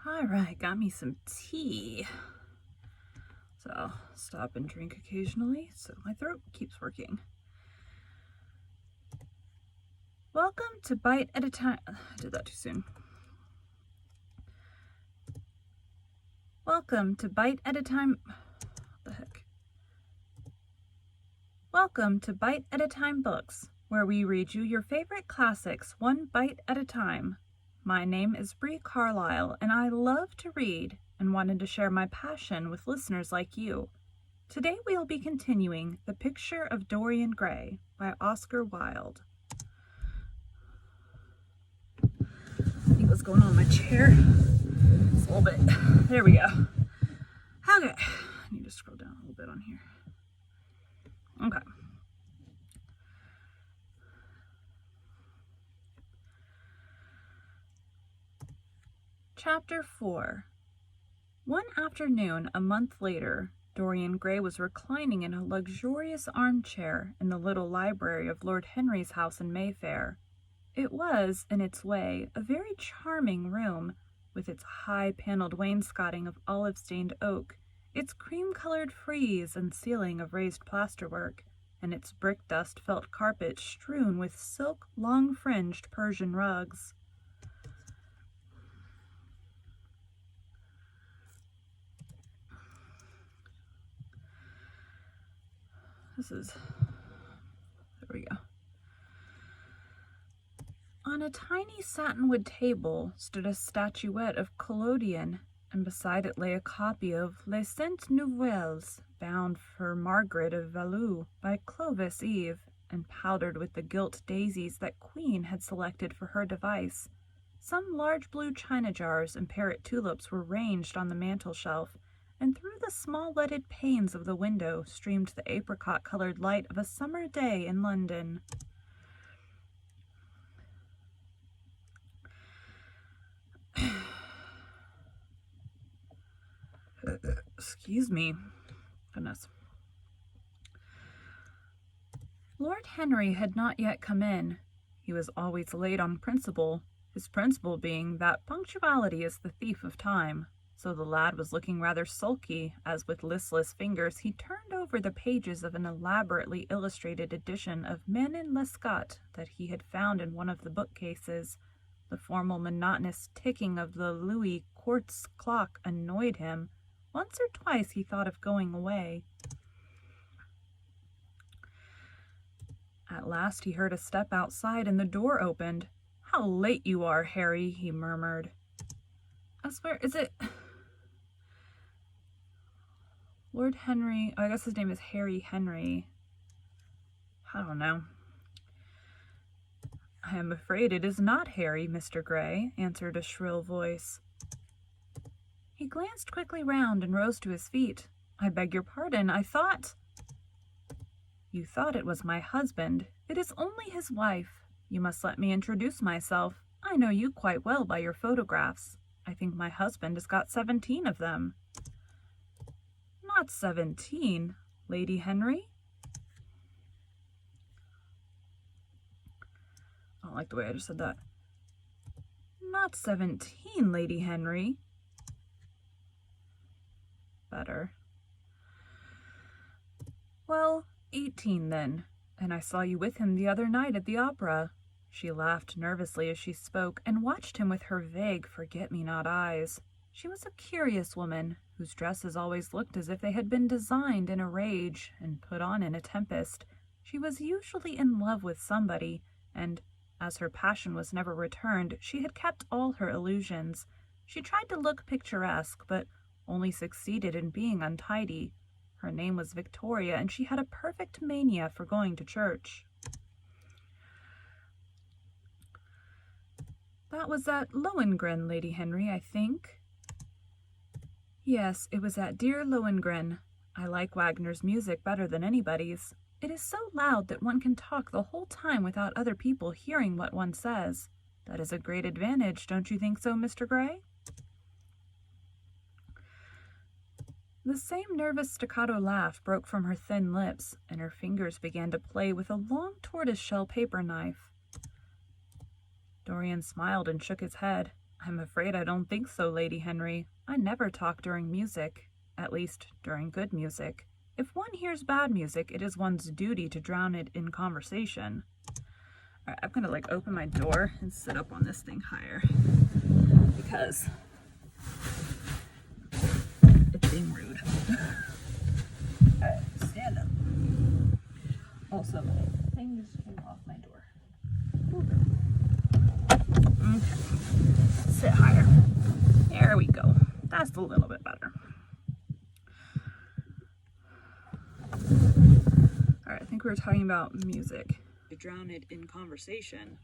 All right, got me some tea. So I'll stop and drink occasionally so my throat keeps working. Welcome to Bite at a Time. I did that too soon. Welcome to Bite at a Time. What the heck? Welcome to Bite at a Time Books, where we read you your favorite classics one bite at a time. My name is Bree Carlile, and I love to read and wanted to share my passion with listeners like you. Today we'll be continuing The Picture of Dorian Gray by Oscar Wilde. I think what's going on in my chair. It's a little bit. There we go. Okay. I need to scroll down a little bit on here. Okay. Chapter 4. One afternoon, a month later, Dorian Gray was reclining in a luxurious armchair in the little library of Lord Henry's house in Mayfair. It was, in its way, a very charming room, with its high-paneled wainscoting of olive-stained oak, its cream-colored frieze and ceiling of raised plasterwork, and its brick-dust felt carpet strewn with silk, long-fringed Persian rugs. There we go. On a tiny satinwood table stood a statuette of collodion, and beside it lay a copy of Les Cent Nouvelles, bound for Margaret of Valois by Clovis Eve, and powdered with the gilt daisies that Queen had selected for her device. Some large blue china jars and parrot tulips were ranged on the mantel-shelf, and through the small leaded panes of the window streamed the apricot-colored light of a summer day in London. Excuse me. Goodness. Lord Henry had not yet come in. He was always late on principle, his principle being that punctuality is the thief of time. So the lad was looking rather sulky, as with listless fingers he turned over the pages of an elaborately illustrated edition of Manon Lescaut that he had found in one of the bookcases. The formal, monotonous ticking of the Louis quartz clock annoyed him. Once or twice he thought of going away. At last he heard a step outside and the door opened. "How late you are, Harry," he murmured. "I swear, is it Lord Henry?" I guess his name is Harry Henry. I don't know. "I am afraid it is not Harry, Mr. Gray," answered a shrill voice. He glanced quickly round and rose to his feet. "I beg your pardon. I thought—" "You thought it was my husband. It is only his wife. You must let me introduce myself. I know you quite well by your photographs. I think my husband has got 17 of them." "Not 17, Lady Henry?" I don't like the way I just said that. "Not 17, Lady Henry." Better. "Well, 18 then, and I saw you with him the other night at the opera." She laughed nervously as she spoke and watched him with her vague forget-me-not eyes. She was a curious woman, whose dresses always looked as if they had been designed in a rage and put on in a tempest. She was usually in love with somebody, and, as her passion was never returned, she had kept all her illusions. She tried to look picturesque, but only succeeded in being untidy. Her name was Victoria, and she had a perfect mania for going to church. "That was at Lohengrin, Lady Henry, I think." "Yes, it was at dear Lohengrin. I like Wagner's music better than anybody's. It is so loud that one can talk the whole time without other people hearing what one says. That is a great advantage, don't you think so, Mr. Gray?" The same nervous staccato laugh broke from her thin lips, and her fingers began to play with a long tortoise-shell paper knife. Dorian smiled and shook his head. I'm afraid I don't think so, Lady Henry. I never talk during music, at least during good music. If one hears bad music, it is one's duty to drown it in conversation. All right, I'm gonna open my door and sit up on this thing higher because it's being rude. All right, stand up. Also, the thing just came off my door. Okay, sit higher. There we go. That's a little bit better. All right, I think we were talking about music. To drown it in conversation.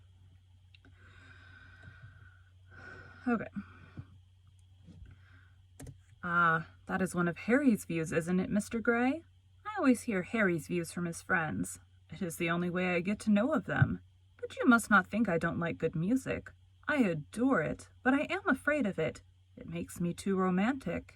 Okay. That is one of Harry's views, isn't it, Mr. Gray? I always hear Harry's views from his friends. It is the only way I get to know of them. But you must not think I don't like good music. I adore it, but I am afraid of it. It makes me too romantic.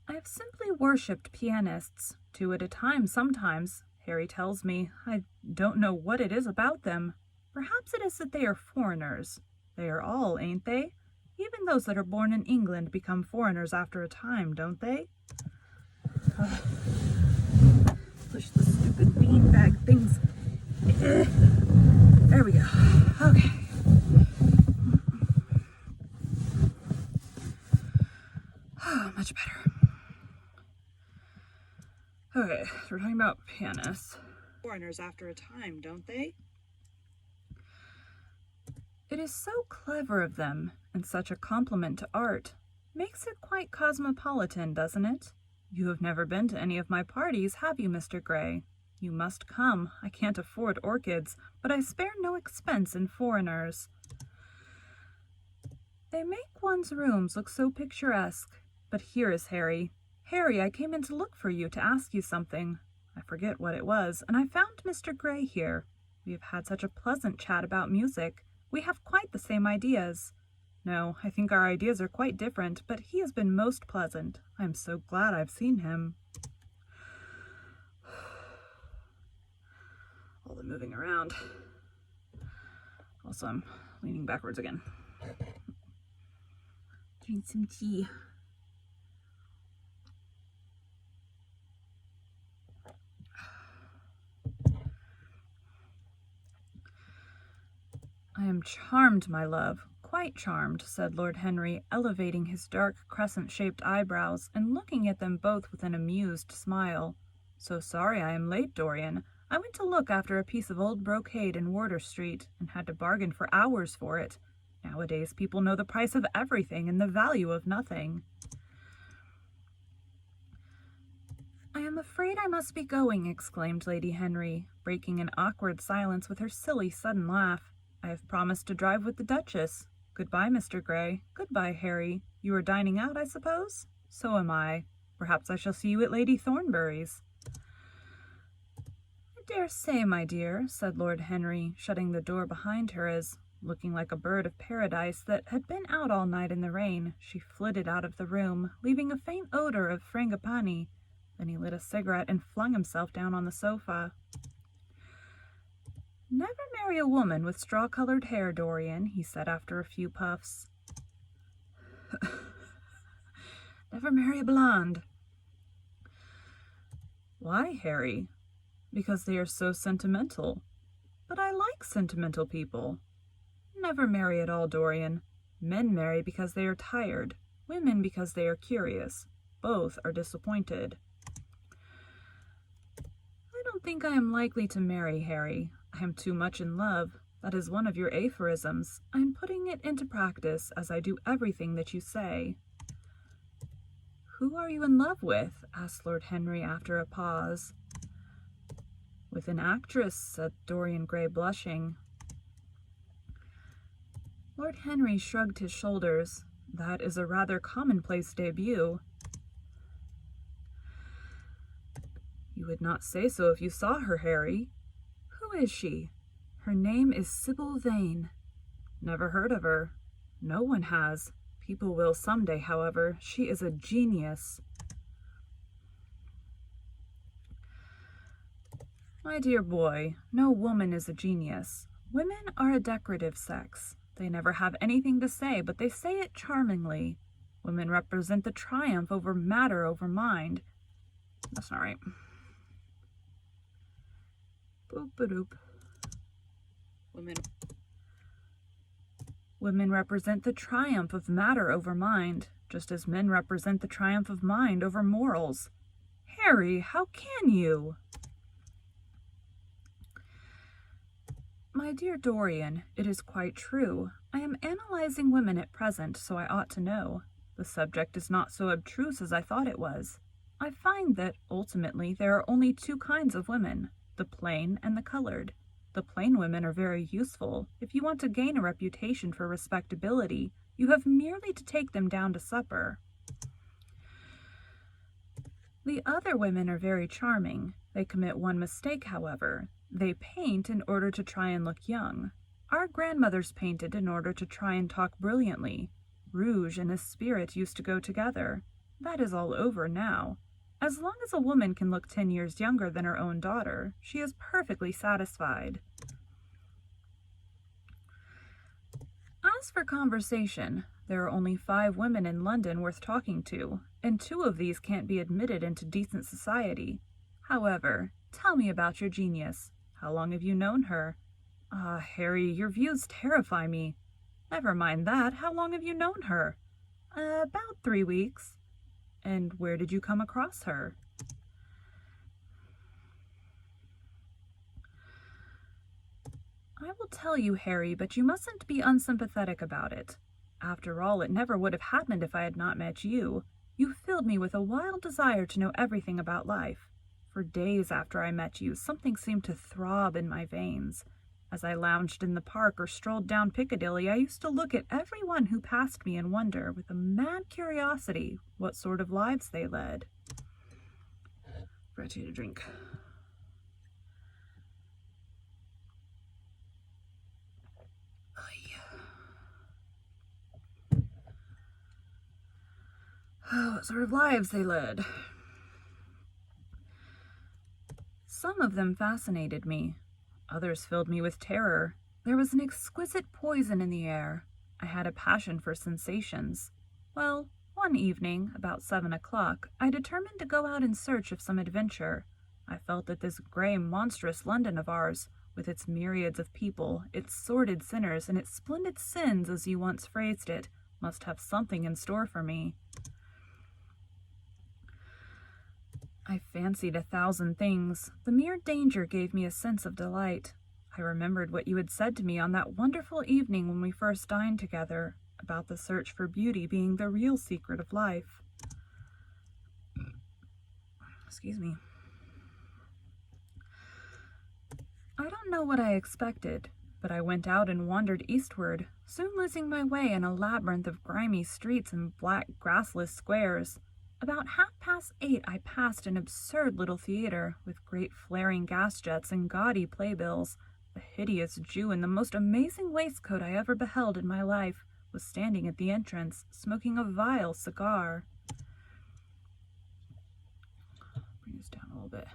I have simply worshipped pianists, 2 at a time sometimes. Harry tells me. I don't know what it is about them. Perhaps it is that they are foreigners. They are all, ain't they? Even those that are born in England become foreigners after a time, don't they? Push the stupid beanbag things. There we go. Okay. Much better. Okay, so we're talking about pianists. Foreigners after a time, don't they? It is so clever of them, and such a compliment to art. Makes it quite cosmopolitan, doesn't it? You have never been to any of my parties, have you, Mr. Gray? You must come. I can't afford orchids, but I spare no expense in foreigners. They make one's rooms look so picturesque. But here is Harry. Harry, I came in to look for you, to ask you something. I forget what it was, and I found Mr. Gray here. We have had such a pleasant chat about music. We have quite the same ideas. No, I think our ideas are quite different, but he has been most pleasant. I am so glad I've seen him. All the moving around. Also, I'm leaning backwards again. Drink some tea. I am charmed, my love, quite charmed, said Lord Henry, elevating his dark crescent-shaped eyebrows and looking at them both with an amused smile. So sorry I am late, Dorian. I went to look after a piece of old brocade in Wardour Street and had to bargain for hours for it. Nowadays people know the price of everything and the value of nothing. I am afraid I must be going, exclaimed Lady Henry, breaking an awkward silence with her silly sudden laugh. I have promised to drive with the Duchess. Goodbye, Mr. Gray. Goodbye, Harry. You are dining out, I suppose? So am I. Perhaps I shall see you at Lady Thornbury's. I dare say, my dear, said Lord Henry, shutting the door behind her as, looking like a bird of paradise that had been out all night in the rain, she flitted out of the room, leaving a faint odor of frangipani. Then he lit a cigarette and flung himself down on the sofa. Never marry a woman with straw-colored hair, Dorian, he said after a few puffs. Never marry a blonde. Why, Harry? Because they are so sentimental. But I like sentimental people. Never marry at all, Dorian. Men marry because they are tired. Women because they are curious. Both are disappointed. I don't think I am likely to marry, Harry. I am too much in love. That is one of your aphorisms. I am putting it into practice, as I do everything that you say. Who are you in love with? Asked Lord Henry after a pause. With an actress, said Dorian Gray, blushing. Lord Henry shrugged his shoulders. That is a rather commonplace debut. You would not say so if you saw her, Harry. Who is she? Her name is Sybil Vane. Never heard of her. No one has. People will someday, however. She is a genius. My dear boy, no woman is a genius. Women are a decorative sex. They never have anything to say, but they say it charmingly. Women represent the triumph over matter over mind. That's not right. Boop-a-doop. Women represent the triumph of matter over mind, just as men represent the triumph of mind over morals. Harry, how can you? My dear Dorian, it is quite true. I am analyzing women at present, so I ought to know. The subject is not so abstruse as I thought it was. I find that, ultimately, there are only two kinds of women, the plain and the colored. The plain women are very useful. If you want to gain a reputation for respectability, you have merely to take them down to supper. The other women are very charming. They commit one mistake, however. They paint in order to try and look young. Our grandmothers painted in order to try and talk brilliantly. Rouge and a spirit used to go together. That is all over now. As long as a woman can look 10 years younger than her own daughter, she is perfectly satisfied. As for conversation, there are only 5 women in London worth talking to, and 2 of these can't be admitted into decent society. However, tell me about your genius. How long have you known her? Ah, Harry, your views terrify me. Never mind that. How long have you known her? About 3 weeks. And where did you come across her? I will tell you, Harry, but you mustn't be unsympathetic about it. After all, it never would have happened if I had not met you. You filled me with a wild desire to know everything about life. For days after I met you, something seemed to throb in my veins. As I lounged in the park or strolled down Piccadilly, I used to look at everyone who passed me and wonder, with a mad curiosity, what sort of lives they led. Brought you to drink. Oh, what sort of lives they led. Some of them fascinated me. Others filled me with terror. There was an exquisite poison in the air. I had a passion for sensations. Well, one evening, about 7 o'clock, I determined to go out in search of some adventure. I felt that this gray, monstrous London of ours, with its myriads of people, its sordid sinners, and its splendid sins, as you once phrased it, must have something in store for me. I fancied 1,000 things. The mere danger gave me a sense of delight. I remembered what you had said to me on that wonderful evening when we first dined together, about the search for beauty being the real secret of life. Excuse me. I don't know what I expected, but I went out and wandered eastward, soon losing my way in a labyrinth of grimy streets and black grassless squares. About 8:30 I passed an absurd little theater, with great flaring gas jets and gaudy playbills. A hideous Jew in the most amazing waistcoat I ever beheld in my life was standing at the entrance, smoking a vile cigar. Bring this down a little bit.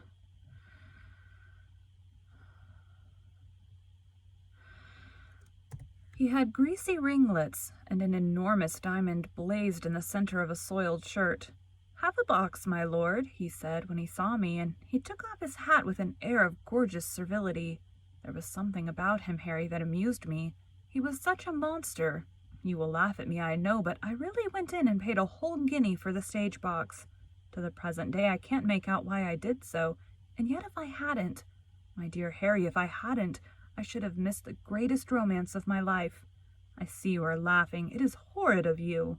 He had greasy ringlets, and an enormous diamond blazed in the center of a soiled shirt. "Have a box, my lord," he said when he saw me, and he took off his hat with an air of gorgeous servility. There was something about him, Harry, that amused me. He was such a monster. You will laugh at me, I know, but I really went in and paid a whole guinea for the stage box. To the present day I can't make out why I did so, and yet if I hadn't, my dear Harry, if I hadn't, I should have missed the greatest romance of my life. I see you are laughing. It is horrid of you.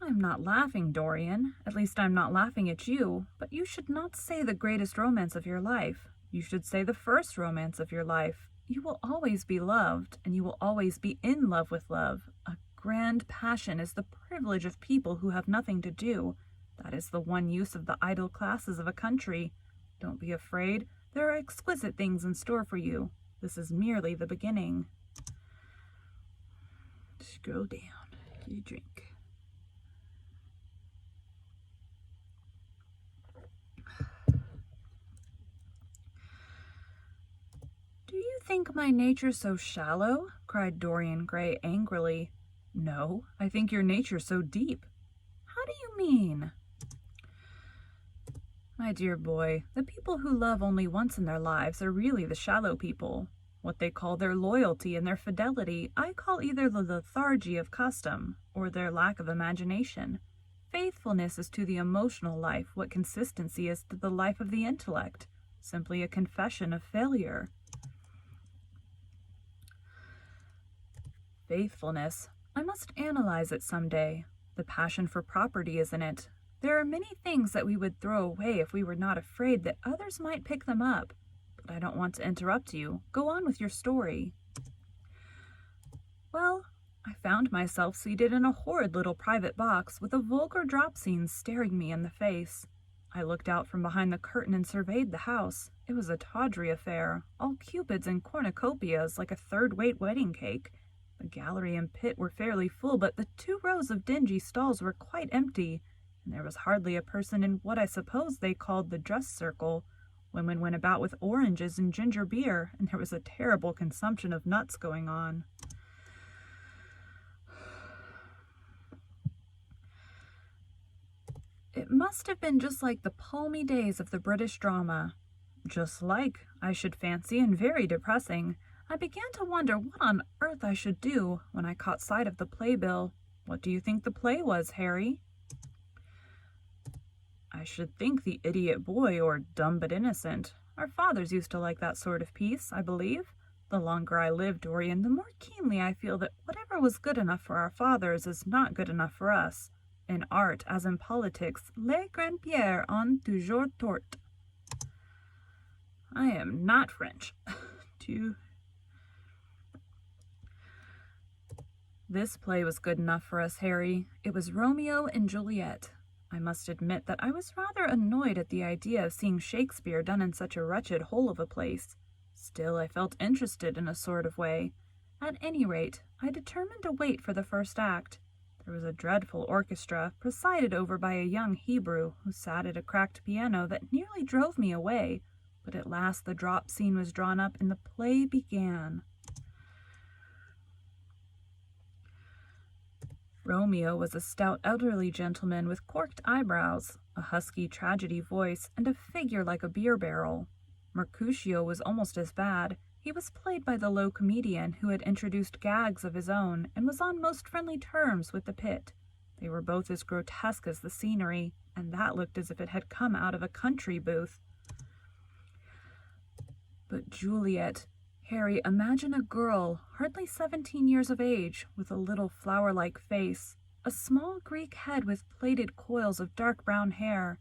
I'm not laughing, Dorian. At least I'm not laughing at you. But you should not say the greatest romance of your life. You should say the first romance of your life. You will always be loved, and you will always be in love with love. A grand passion is the privilege of people who have nothing to do. That is the one use of the idle classes of a country. Don't be afraid. There are exquisite things in store for you. This is merely the beginning. Scroll down. Get a drink. Do you think my nature so shallow?" cried Dorian Gray angrily. "No, I think your nature so deep." "How do you mean?" "My dear boy, the people who love only once in their lives are really the shallow people. What they call their loyalty and their fidelity, I call either the lethargy of custom or their lack of imagination. Faithfulness is to the emotional life what consistency is to the life of the intellect, simply a confession of failure." Faithfulness. I must analyze it some day. The passion for property is in it. There are many things that we would throw away if we were not afraid that others might pick them up. But I don't want to interrupt you. Go on with your story. "Well, I found myself seated in a horrid little private box with a vulgar drop scene staring me in the face. I looked out from behind the curtain and surveyed the house. It was a tawdry affair, all cupids and cornucopias like a third-rate wedding cake. The gallery and pit were fairly full, but the 2 rows of dingy stalls were quite empty, and there was hardly a person in what I suppose they called the dress circle. Women went about with oranges and ginger beer, and there was a terrible consumption of nuts going on. It must have been just like the palmy days of the British drama. Just like, I should fancy, and very depressing. I began to wonder what on earth I should do when I caught sight of the playbill. What do you think the play was, Harry?" "I should think The Idiot Boy or Dumb but Innocent. Our fathers used to like that sort of piece, I believe. The longer I live, Dorian, the more keenly I feel that whatever was good enough for our fathers is not good enough for us. In art, as in politics, les grands-pères ont toujours tort." "I am not French." "This play was good enough for us, Harry. It was Romeo and Juliet. I must admit that I was rather annoyed at the idea of seeing Shakespeare done in such a wretched hole of a place. Still, I felt interested in a sort of way. At any rate, I determined to wait for the first act. There was a dreadful orchestra, presided over by a young Hebrew, who sat at a cracked piano that nearly drove me away, but at last the drop scene was drawn up and the play began. Romeo was a stout elderly gentleman with corked eyebrows, a husky tragedy voice, and a figure like a beer barrel. Mercutio was almost as bad. He was played by the low comedian who had introduced gags of his own and was on most friendly terms with the pit. They were both as grotesque as the scenery, and that looked as if it had come out of a country booth. But Juliet, Harry, imagine a girl, hardly 17 years of age, with a little flower-like face, a small Greek head with plaited coils of dark brown hair,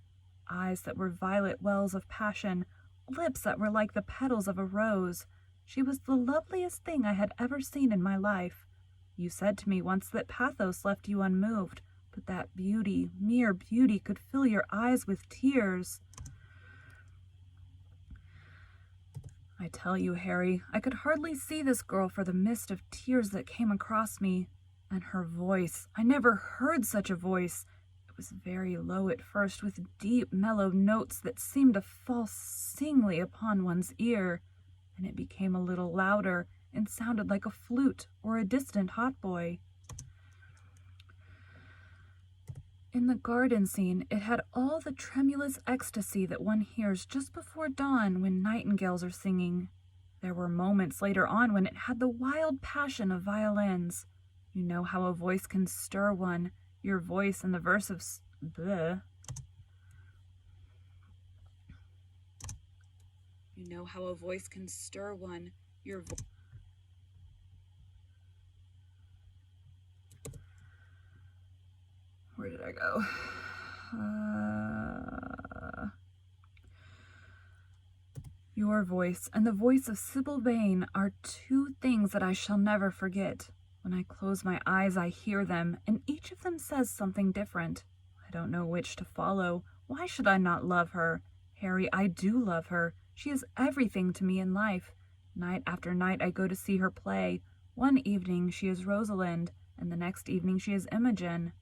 eyes that were violet wells of passion, lips that were like the petals of a rose. She was the loveliest thing I had ever seen in my life. You said to me once that pathos left you unmoved, but that beauty, mere beauty, could fill your eyes with tears. I tell you, Harry, I could hardly see this girl for the mist of tears that came across me. And her voice, I never heard such a voice. It was very low at first, with deep, mellow notes that seemed to fall singly upon one's ear. And it became a little louder and sounded like a flute or a distant hautboy. In the garden scene, it had all the tremulous ecstasy that one hears just before dawn when nightingales are singing. There were moments later on when it had the wild passion of violins. You know how a voice can stir one, your voice in the verse of bleh. You know how a voice can stir one, your voice. Where did I go? Your voice and the voice of Sybil Vane are 2 things that I shall never forget. When I close my eyes, I hear them, and each of them says something different. I don't know which to follow. Why should I not love her? Harry, I do love her. She is everything to me in life. Night after night I go to see her play. One evening she is Rosalind, and the next evening she is Imogen.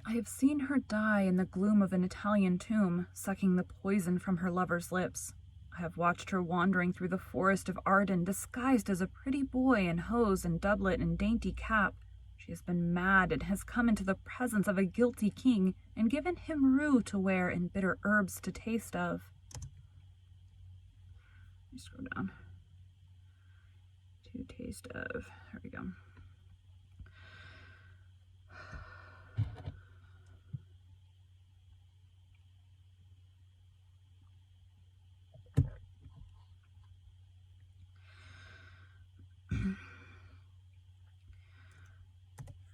I have seen her die in the gloom of an Italian tomb, sucking the poison from her lover's lips. I have watched her wandering through the forest of Arden, disguised as a pretty boy in hose and doublet and dainty cap. She has been mad and has come into the presence of a guilty king and given him rue to wear and bitter herbs to taste of. Let me scroll down. To taste of. There we go.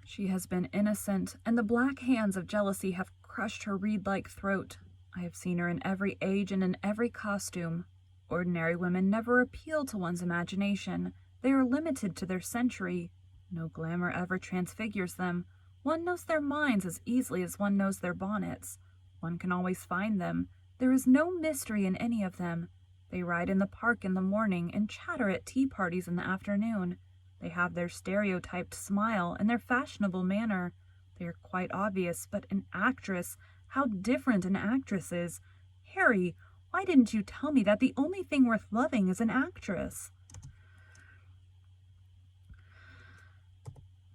She has been innocent, and the black hands of jealousy have crushed her reed-like throat. I have seen her in every age and in every costume. Ordinary women never appeal to one's imagination. They are limited to their century. No glamour ever transfigures them. One knows their minds as easily as one knows their bonnets. One can always find them. There is no mystery in any of them. They ride in the park in the morning and chatter at tea parties in the afternoon. They have their stereotyped smile and their fashionable manner. They are quite obvious, but an actress, how different an actress is. Harry, why didn't you tell me that the only thing worth loving is an actress?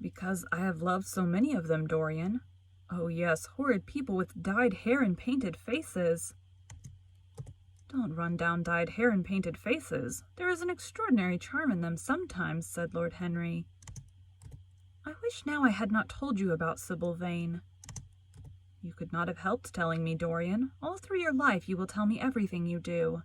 Because I have loved so many of them, Dorian. Oh yes, horrid people with dyed hair and painted faces. Don't run down dyed hair and painted faces. There is an extraordinary charm in them sometimes, said Lord Henry. I wish now I had not told you about Sybil Vane. You could not have helped telling me, Dorian. All through your life you will tell me everything you do.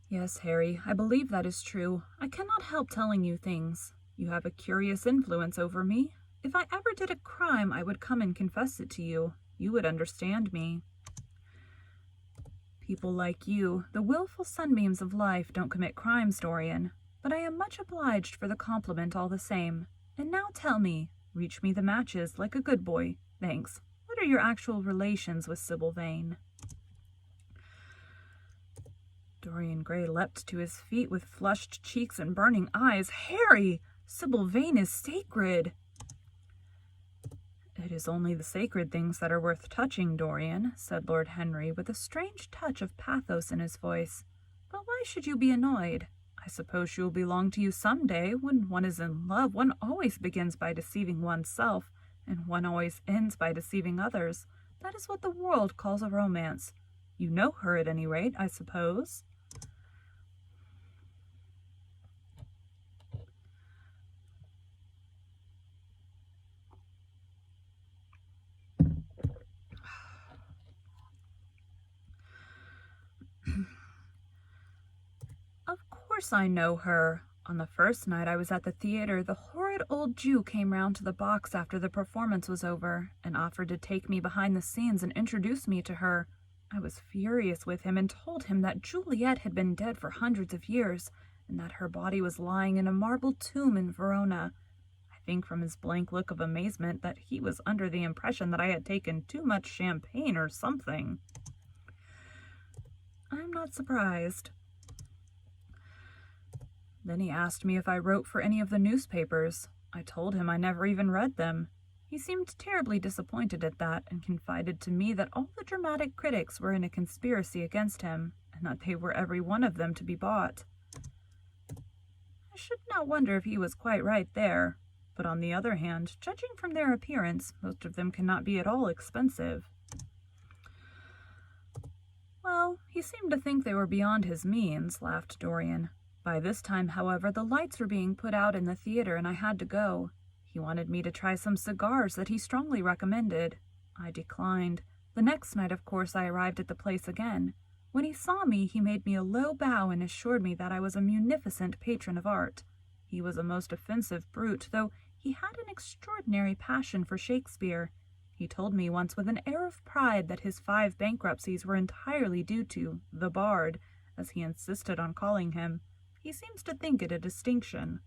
Yes, Harry, I believe that is true. I cannot help telling you things. You have a curious influence over me. If I ever did a crime, I would come and confess it to you. You would understand me. People like you, the willful sunbeams of life, don't commit crimes, Dorian. But I am much obliged for the compliment all the same. And now tell me, reach me the matches like a good boy. Thanks. What are your actual relations with Sybil Vane? Dorian Gray leapt to his feet with flushed cheeks and burning eyes. Harry! Sybil Vane is sacred. It is only the sacred things that are worth touching, Dorian, said Lord Henry, with a strange touch of pathos in his voice. But why should you be annoyed? I suppose she will belong to you some day. When one is in love, one always begins by deceiving oneself, and one always ends by deceiving others. That is what the world calls a romance. You know her at any rate, I suppose. Of course I know her. On the first night I was at the theater, the horrid old Jew came round to the box after the performance was over, and offered to take me behind the scenes and introduce me to her. I was furious with him and told him that Juliet had been dead for hundreds of years, and that her body was lying in a marble tomb in Verona. I think from his blank look of amazement that he was under the impression that I had taken too much champagne or something. I'm not surprised. Then he asked me if I wrote for any of the newspapers. I told him I never even read them. He seemed terribly disappointed at that, and confided to me that all the dramatic critics were in a conspiracy against him, and that they were every one of them to be bought. I should not wonder if he was quite right there, but on the other hand, judging from their appearance, most of them cannot be at all expensive. Well, he seemed to think they were beyond his means, laughed Dorian. By this time, however, the lights were being put out in the theater and I had to go. He wanted me to try some cigars that he strongly recommended. I declined. The next night, of course, I arrived at the place again. When he saw me, he made me a low bow and assured me that I was a munificent patron of art. He was a most offensive brute, though he had an extraordinary passion for Shakespeare. He told me once with an air of pride that his 5 bankruptcies were entirely due to the Bard, as he insisted on calling him. He seems to think it a distinction.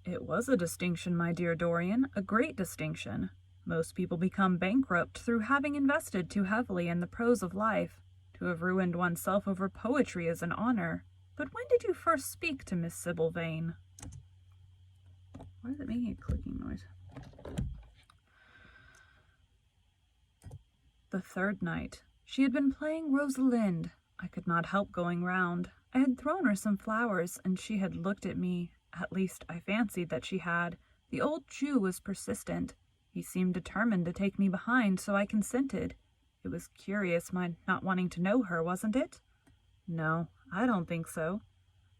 It was a distinction, my dear Dorian, a great distinction. Most people become bankrupt through having invested too heavily in the prose of life. To have ruined oneself over poetry is an honor. But when did you first speak to Miss Sybil Vane? Why is it making a clicking noise? The third night. She had been playing Rosalind. I could not help going round. I had thrown her some flowers, and she had looked at me. At least I fancied that she had. The old Jew was persistent. He seemed determined to take me behind, so I consented. It was curious, my not wanting to know her, wasn't it? No, I don't think so.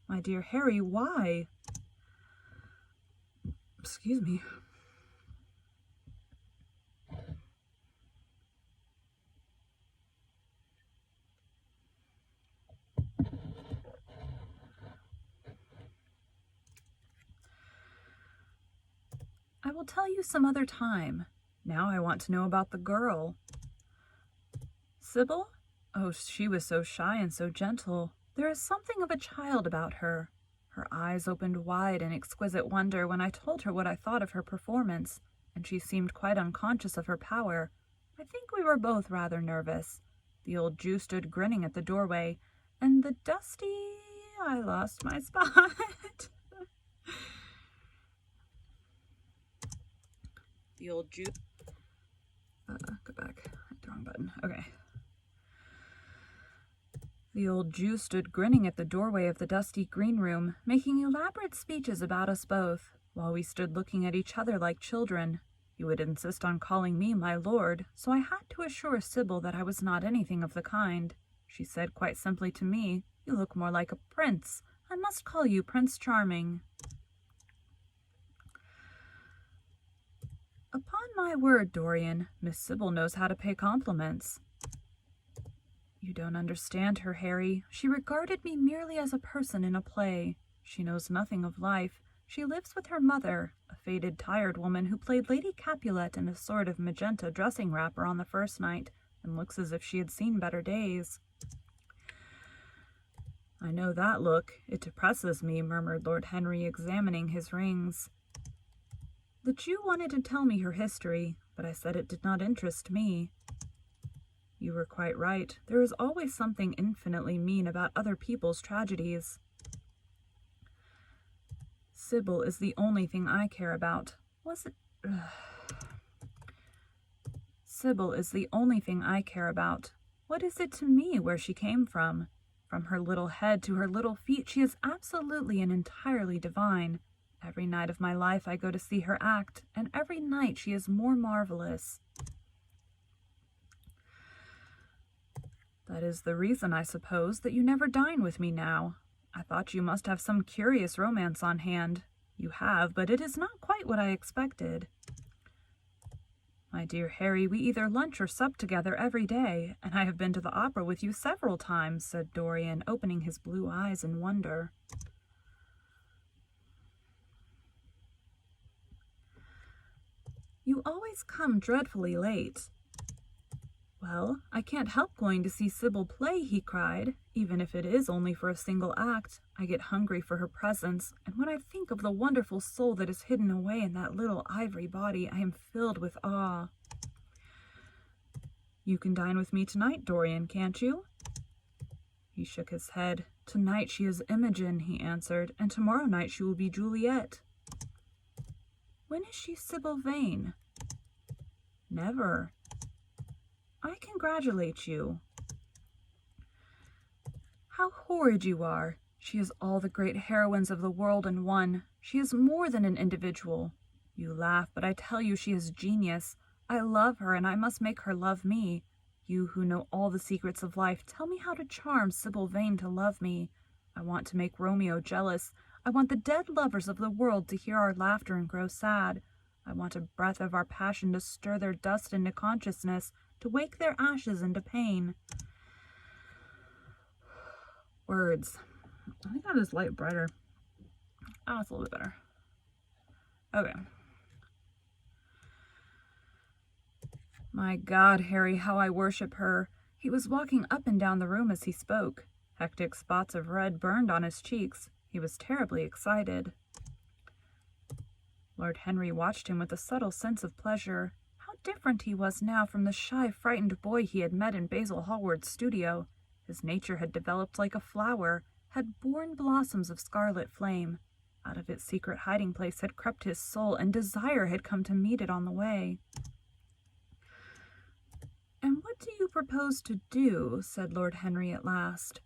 My dear Harry, why? Excuse me. I will tell you some other time. Now I want to know about the girl. Sybil? Oh, she was so shy and so gentle. There is something of a child about her. Her eyes opened wide in exquisite wonder when I told her what I thought of her performance, and she seemed quite unconscious of her power. I think we were both rather nervous. The old Jew stood grinning at the doorway, and the dusty... I lost my spot. The old Jew... go back. Hit the wrong button. Okay. The old Jew stood grinning at the doorway of the dusty green room, making elaborate speeches about us both, while we stood looking at each other like children. He would insist on calling me my lord, so I had to assure Sybil that I was not anything of the kind. She said quite simply to me, "You look more like a prince. I must call you Prince Charming." Upon my word, Dorian, Miss Sybil knows how to pay compliments. You don't understand her, Harry. She regarded me merely as a person in a play. She knows nothing of life. She lives with her mother, a faded, tired woman who played Lady Capulet in a sort of magenta dressing wrapper on the first night, and looks as if she had seen better days. I know that look. It depresses me, murmured Lord Henry, examining his rings. The Jew wanted to tell me her history, but I said it did not interest me. You were quite right. There is always something infinitely mean about other people's tragedies. Sybil is the only thing I care about. Sybil is the only thing I care about. What is it to me where she came from? From her little head to her little feet, she is absolutely and entirely divine. Every night of my life I go to see her act, and every night she is more marvelous. That is the reason, I suppose, that you never dine with me now. I thought you must have some curious romance on hand. You have, but it is not quite what I expected. My dear Harry, we either lunch or sup together every day, and I have been to the opera with you several times, said Dorian, opening his blue eyes in wonder. You always come dreadfully late. Well, I can't help going to see Sybil play, he cried. Even if it is only for a single act, I get hungry for her presence, and when I think of the wonderful soul that is hidden away in that little ivory body, I am filled with awe. You can dine with me tonight, Dorian, can't you? He shook his head. Tonight she is Imogen, he answered, and tomorrow night she will be Juliet. When is she Sybil Vane? Never. I congratulate you. How horrid you are. She is all the great heroines of the world in one. She is more than an individual. You laugh, but I tell you she is genius. I love her, and I must make her love me. You who know all the secrets of life, tell me how to charm Sybil Vane to love me. I want to make Romeo jealous. I want the dead lovers of the world to hear our laughter and grow sad. I want a breath of our passion to stir their dust into consciousness, to wake their ashes into pain. Words. I think I have this light brighter. Oh, it's a little bit better. Okay. My God, Harry, how I worship her. He was walking up and down the room as he spoke. Hectic spots of red burned on his cheeks. He was terribly excited. Lord Henry watched him with a subtle sense of pleasure. How different he was now from the shy, frightened boy he had met in Basil Hallward's studio. His nature had developed like a flower, had borne blossoms of scarlet flame. Out of its secret hiding place had crept his soul, and desire had come to meet it on the way. "And what do you propose to do?" said Lord Henry at last.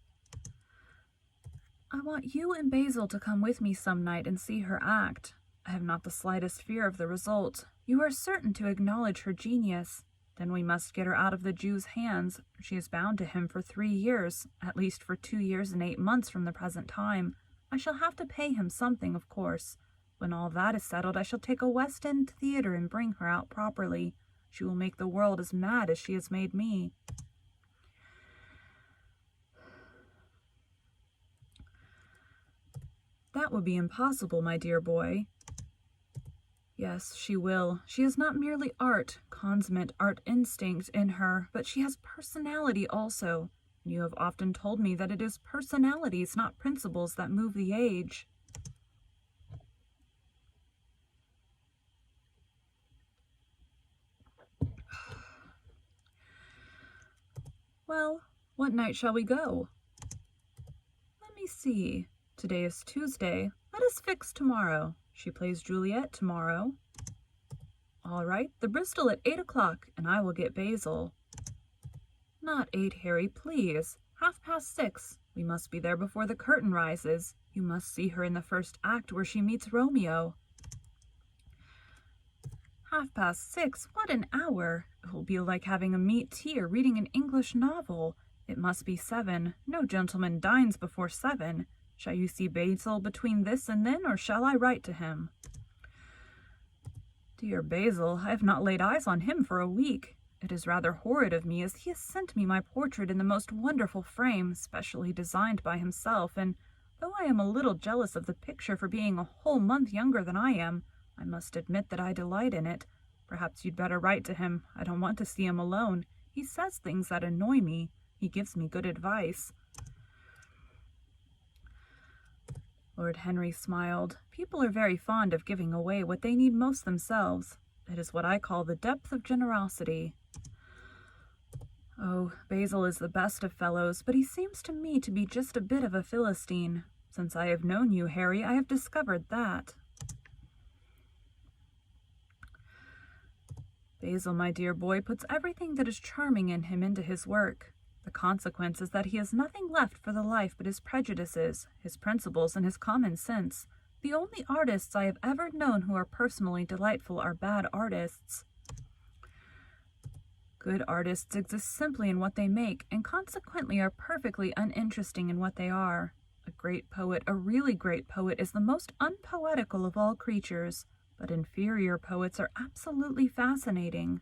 "I want you and Basil to come with me some night and see her act. I have not the slightest fear of the result. You are certain to acknowledge her genius. Then we must get her out of the Jew's hands. She is bound to him for 3 years, at least for 2 years and 8 months from the present time. I shall have to pay him something, of course. When all that is settled, I shall take a West End theatre and bring her out properly. She will make the world as mad as she has made me." "That would be impossible, my dear boy." "Yes, she will. She has not merely art, consummate art instinct in her, but she has personality also. And you have often told me that it is personalities, not principles, that move the age." "Well, what night shall we go?" "Let me see. Today is Tuesday. Let us fix tomorrow. She plays Juliet tomorrow." "All right, the Bristol at 8 o'clock, and I will get Basil." "Not 8, Harry, please. 6:30. We must be there before the curtain rises. You must see her in the first act where she meets Romeo." 6:30? What an hour! It will be like having a meat tea or reading an English novel. It must be 7. No gentleman dines before 7. Shall you see Basil between this and then, or shall I write to him?" "Dear Basil, I have not laid eyes on him for a week. It is rather horrid of me, as he has sent me my portrait in the most wonderful frame, specially designed by himself, and though I am a little jealous of the picture for being a whole month younger than I am, I must admit that I delight in it. Perhaps you'd better write to him. I don't want to see him alone. He says things that annoy me. He gives me good advice." Lord Henry smiled. "People are very fond of giving away what they need most themselves. It is what I call the depth of generosity." "Oh, Basil is the best of fellows, but he seems to me to be just a bit of a Philistine. Since I have known you, Harry, I have discovered that." "Basil, my dear boy, puts everything that is charming in him into his work. The consequence is that he has nothing left for the life but his prejudices, his principles, and his common sense. The only artists I have ever known who are personally delightful are bad artists. Good artists exist simply in what they make, and consequently are perfectly uninteresting in what they are. A great poet, a really great poet, is the most unpoetical of all creatures, but inferior poets are absolutely fascinating.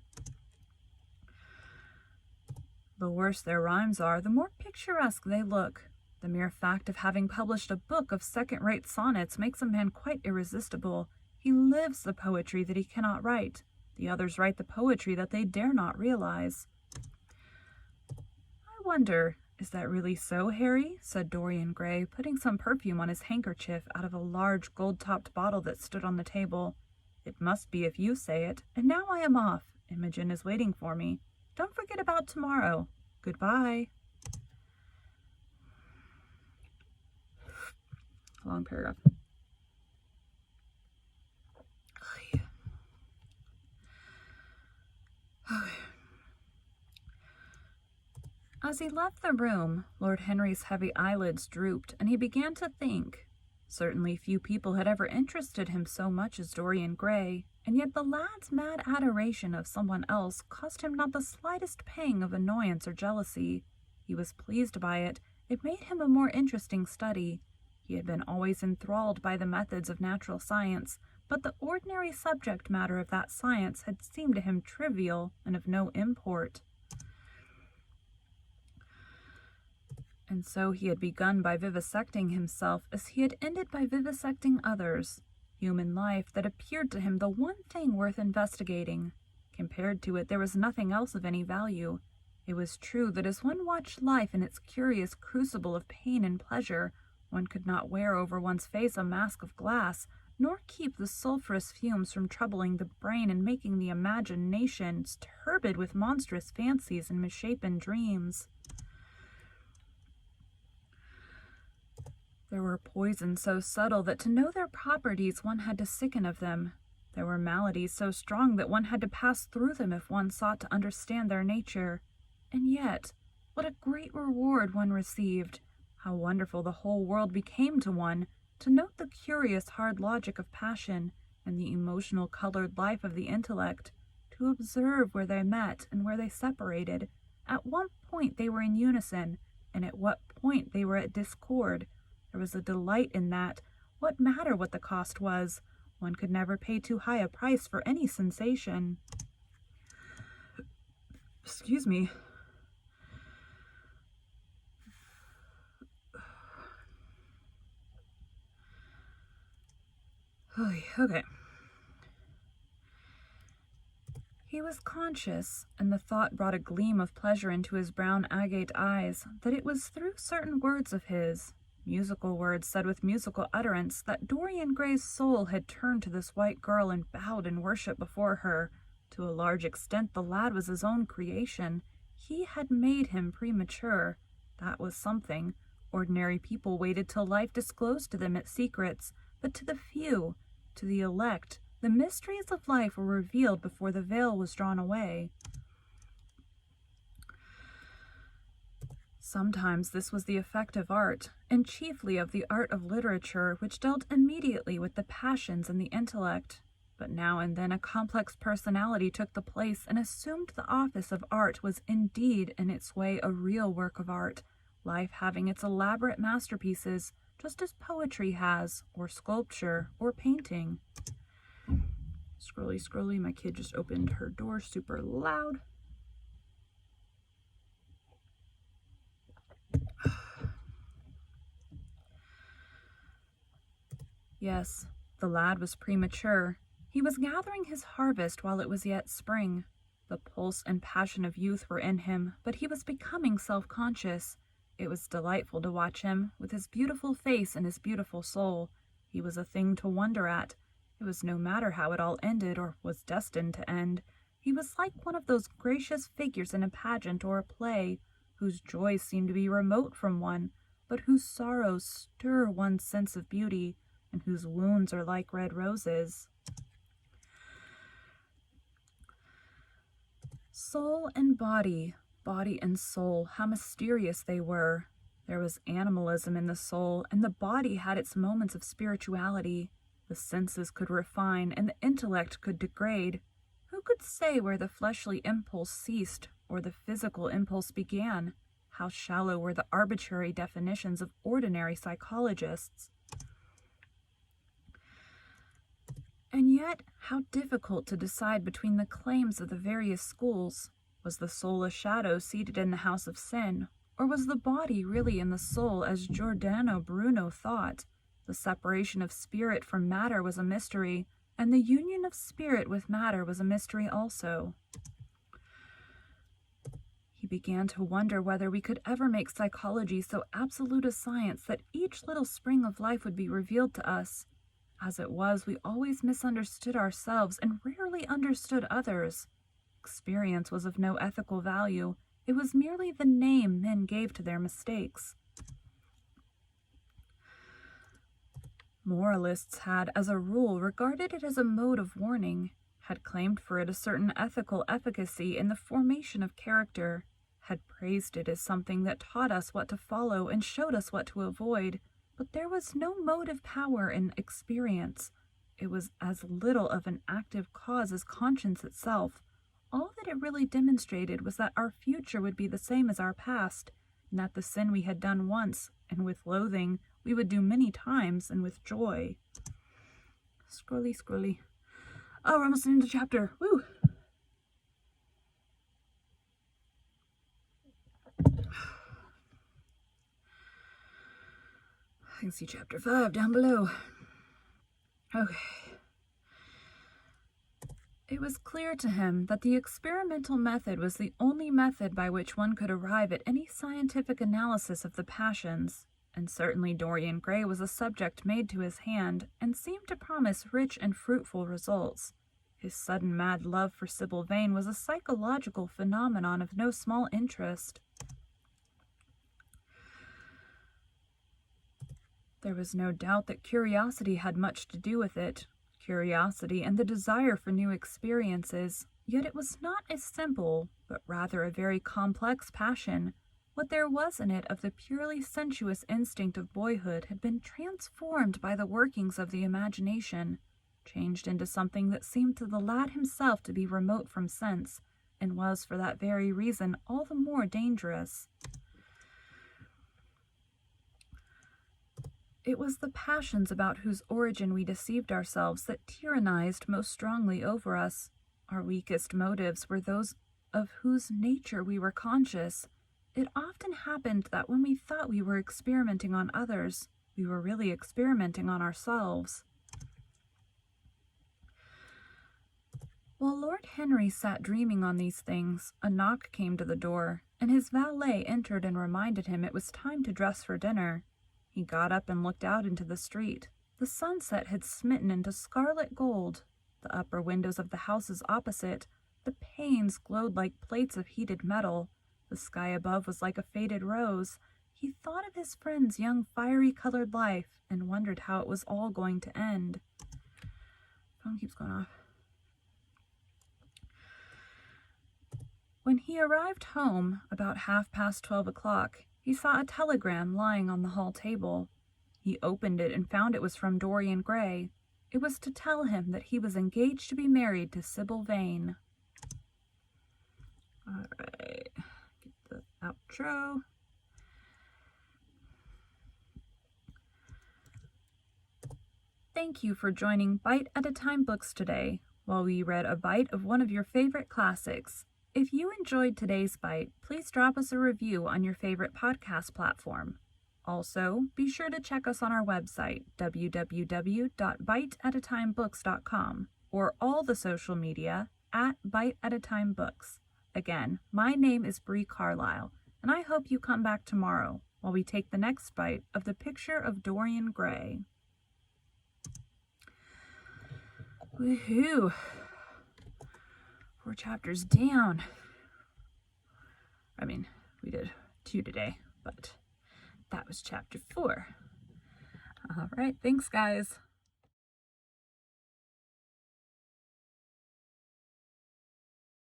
The worse their rhymes are, the more picturesque they look. The mere fact of having published a book of second-rate sonnets makes a man quite irresistible. He lives the poetry that he cannot write. The others write the poetry that they dare not realize." "I wonder, is that really so, Harry?" said Dorian Gray, putting some perfume on his handkerchief out of a large gold-topped bottle that stood on the table. "It must be if you say it. And now I am off. Imogen is waiting for me. Don't forget about tomorrow. Goodbye." Long paragraph. As he left the room, Lord Henry's heavy eyelids drooped, and he began to think. Certainly few people had ever interested him so much as Dorian Gray, and yet the lad's mad adoration of someone else caused him not the slightest pang of annoyance or jealousy. He was pleased by it. It made him a more interesting study. He had been always enthralled by the methods of natural science, but the ordinary subject matter of that science had seemed to him trivial and of no import. And so he had begun by vivisecting himself as he had ended by vivisecting others. Human life, that appeared to him the one thing worth investigating. Compared to it, there was nothing else of any value. It was true that as one watched life in its curious crucible of pain and pleasure, one could not wear over one's face a mask of glass, nor keep the sulphurous fumes from troubling the brain and making the imagination turbid with monstrous fancies and misshapen dreams. There were poisons so subtle that to know their properties one had to sicken of them. There were maladies so strong that one had to pass through them if one sought to understand their nature. And yet, what a great reward one received! How wonderful the whole world became to one, to note the curious hard logic of passion and the emotional colored life of the intellect, to observe where they met and where they separated, at what point they were in unison, and at what point they were at discord. There was a delight in that. What matter what the cost was? One could never pay too high a price for any sensation. Excuse me. Okay. He was conscious, and the thought brought a gleam of pleasure into his brown agate eyes, that it was through certain words of his, musical words said with musical utterance, that Dorian Gray's soul had turned to this white girl and bowed in worship before her. To a large extent the lad was his own creation. He had made him premature. That was something. Ordinary people waited till life disclosed to them its secrets, but to the few, to the elect, the mysteries of life were revealed before the veil was drawn away. Sometimes this was the effect of art, and chiefly of the art of literature, which dealt immediately with the passions and the intellect. But now and then a complex personality took the place and assumed the office of art was indeed in its way a real work of art, life having its elaborate masterpieces, just as poetry has, or sculpture, or painting. Scrolly, my kid just opened her door super loud. Yes, the lad was premature. He was gathering his harvest while it was yet spring. The pulse and passion of youth were in him, but he was becoming self-conscious. It was delightful to watch him, with his beautiful face and his beautiful soul. He was a thing to wonder at. It was no matter how it all ended or was destined to end. He was like one of those gracious figures in a pageant or a play, whose joys seem to be remote from one, but whose sorrows stir one's sense of beauty, and whose wounds are like red roses. Soul and body, body and soul, how mysterious they were. There was animalism in the soul, and the body had its moments of spirituality. The senses could refine, and the intellect could degrade. Who could say where the fleshly impulse ceased, or the physical impulse began? How shallow were the arbitrary definitions of ordinary psychologists? And yet, how difficult to decide between the claims of the various schools. Was the soul a shadow seated in the house of sin, or was the body really in the soul as Giordano Bruno thought? The separation of spirit from matter was a mystery, and the union of spirit with matter was a mystery also. He began to wonder whether we could ever make psychology so absolute a science that each little spring of life would be revealed to us. As it was, we always misunderstood ourselves and rarely understood others. Experience was of no ethical value. It was merely the name men gave to their mistakes. Moralists had, as a rule, regarded it as a mode of warning, had claimed for it a certain ethical efficacy in the formation of character, had praised it as something that taught us what to follow and showed us what to avoid. But there was no motive power in experience. It was as little of an active cause as conscience itself. All that it really demonstrated was that our future would be the same as our past, and that the sin we had done once, and with loathing, we would do many times, and with joy. Scrolly. Oh, we're almost into the chapter. Woo! I can see chapter 5 down below. Okay. It was clear to him that the experimental method was the only method by which one could arrive at any scientific analysis of the passions, and certainly Dorian Gray was a subject made to his hand, and seemed to promise rich and fruitful results. His sudden mad love for Sybil Vane was a psychological phenomenon of no small interest. There was no doubt that curiosity had much to do with it. Curiosity and the desire for new experiences. Yet it was not a simple, but rather a very complex passion. What there was in it of the purely sensuous instinct of boyhood had been transformed by the workings of the imagination, changed into something that seemed to the lad himself to be remote from sense, and was for that very reason all the more dangerous. It was the passions about whose origin we deceived ourselves that tyrannized most strongly over us. Our weakest motives were those of whose nature we were conscious. It often happened that when we thought we were experimenting on others, we were really experimenting on ourselves. While Lord Henry sat dreaming on these things, a knock came to the door, and his valet entered and reminded him it was time to dress for dinner. He got up and looked out into the street. The sunset had smitten into scarlet gold. The upper windows of the houses opposite, the panes glowed like plates of heated metal. The sky above was like a faded rose. He thought of his friend's young fiery-colored life and wondered how it was all going to end. Phone keeps going off. When he arrived home, about 12:30 o'clock, he saw a telegram lying on the hall table. He opened it and found it was from Dorian Gray. It was to tell him that he was engaged to be married to Sybil Vane. All right, get the outro. Thank you for joining Bite at a Time Books today, while we read a bite of one of your favorite classics. If you enjoyed today's bite, please drop us a review on your favorite podcast platform. Also, be sure to check us on our website, www.biteatatimebooks.com, or all the social media at Bite at a Time Books. Again, my name is Bree Carlile, and I hope you come back tomorrow while we take the next bite of the Picture of Dorian Gray. Woohoo! 4 chapters down. I mean, we did 2 today, but that was chapter 4. All right, thanks, guys.